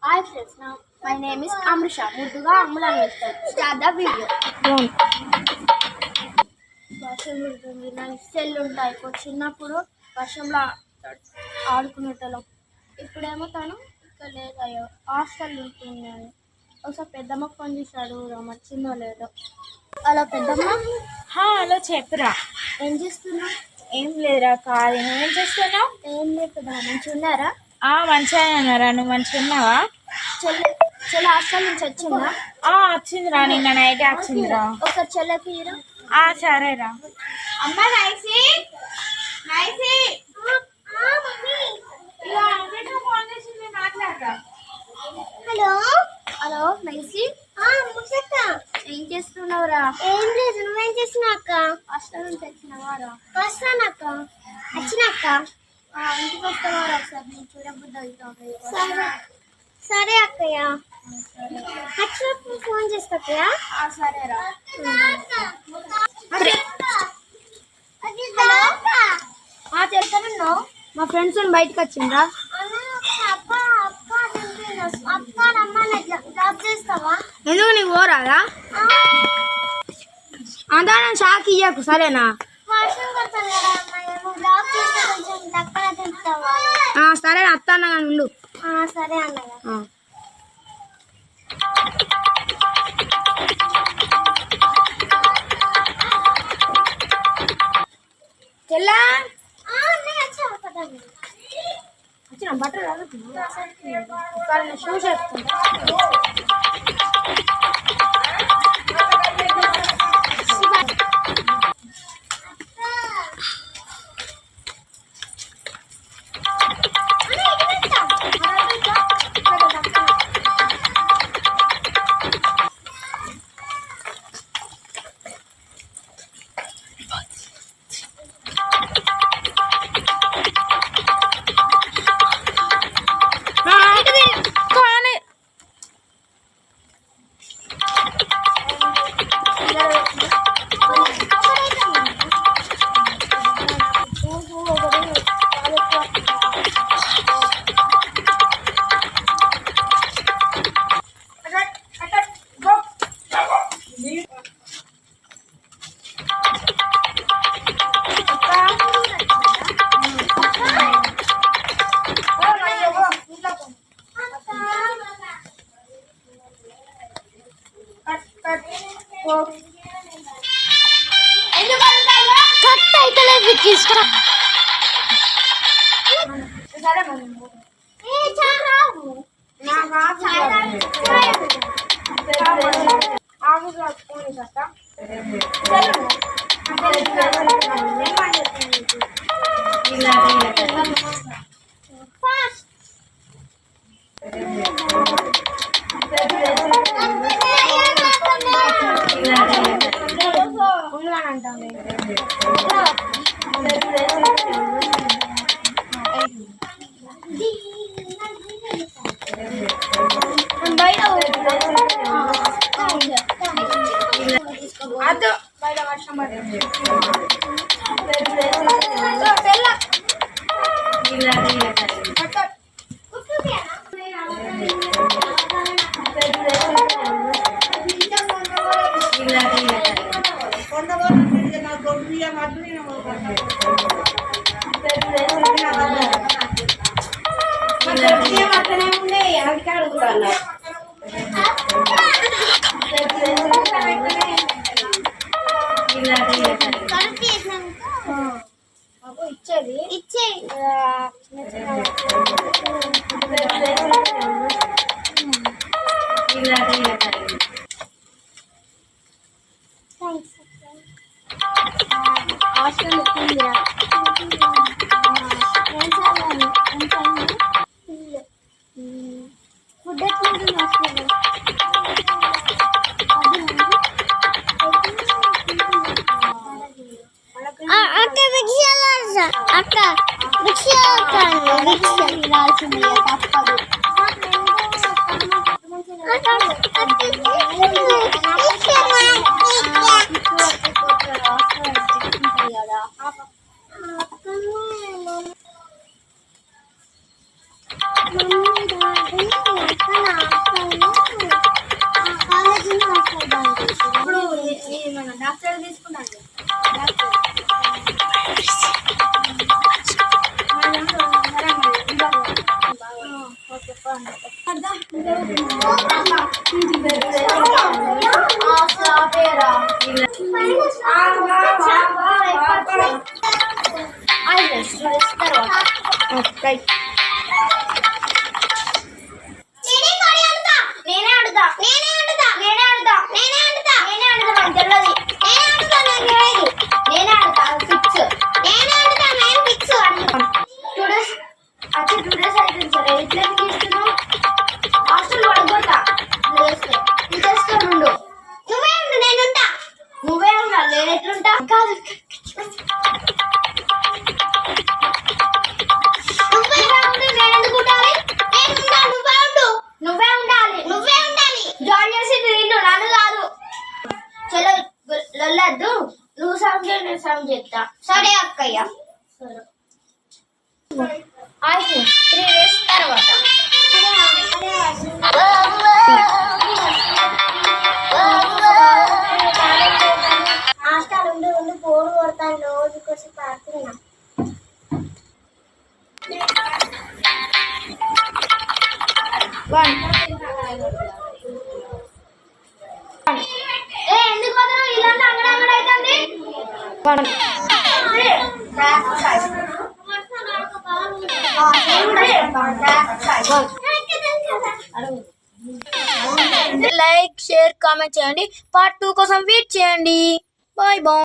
Hi friends, now my name is Amrisha. ముందుగా అమ్ములను వెళ్తాను. Start the video. వర్షం ఉంటుంది, నాకు సెల్ ఉంటాయి. చిన్నప్పుడు వర్షంలో ఆడుకునేటోళ్ళం. ఇప్పుడేమో తను ఇక్కడ లేదయ్యో హాస్టల్ ఉంటున్నాను. ఒకసారి పెద్దమ్మ ఫోన్ చేశాడు, వచ్చిందో లేదో. హలో పెద్దమ్మ. హలో చెప్పురా. ఏం చేస్తున్నావు? ఏం లేదురా, కాదు. నువ్వేం చేస్తున్నావు? ఏం లేదు పెద్దమ్మ. మంచిగా ఉన్నారా? మంచిగా ఉన్నారా. నువ్వు మంచిగా ఉన్నావా? చెల్లి హాస్టల్ నుంచి వచ్చిందా? వచ్చిందిరా, నిన్న నైటే వచ్చిందిరా. ఒకసారి చెల్లెకి సరేరా. అమ్మ నైసి ఫోన్ చేసింది, మాట్లాడరా. Hello hello Naisi. ఏం చేస్తున్నావురా? ఏం లేదు. నువ్వేం చేస్తున్నావు అక్క? హాస్టల్ నుంచి వచ్చినవారా? వస్తానక్క. వచ్చినాక ఇంటికి వస్తావారా? ఒకసారి నేను చూడబుద్ధి అవుతావు. సరే సరే అక్కయ్య. వచ్చినప్పుడు ఫోన్ చేస్తా అక్కయ్య. సరేరా. చెప్తాను. మా ఫ్రెండ్స్ బయటకు వచ్చిండ్రా. ఎందుకు నీకు పోరాదా? అంతా నేను షాక్ ఇయ్యకు, సరేనా? సరే అత్త అన్నగా ఉండు. సరే అన్నగా. చెల్లా వచ్చిన బట్టలు షూస్ వేసుకుంటా. బయట వర్షం పడుతుంది. ఇచ్చేది ఇచ్చే హాస్టల్ ఫుడ్ ఎట్లుంటుందా? ఓకే పండి నువ్వే ఉన్నా నేను ఎట్లుంటా కాదు నువ్వే ఉండాలి జాయిన్ చేసి నిన్ను నన్ను కాదు చలో లొల్లద్దు నువ్వు సౌండ్ చేయి నేను సౌండ్ చేస్తా సరే అక్కయ్య సరే 3 days తర్వాత హాస్టల్ ఉండి ఫోన్ కొడతాను రోజుకొచ్చి పాడుతున్నా ఎందుకు మాత్రం ఇలాంటి అంగడి అవుతుంది లైక్ షేర్ కామెంట్ చేయండి పార్ట్ 2 కోసం వెయిట్ చేయండి బాయ్ బాయ్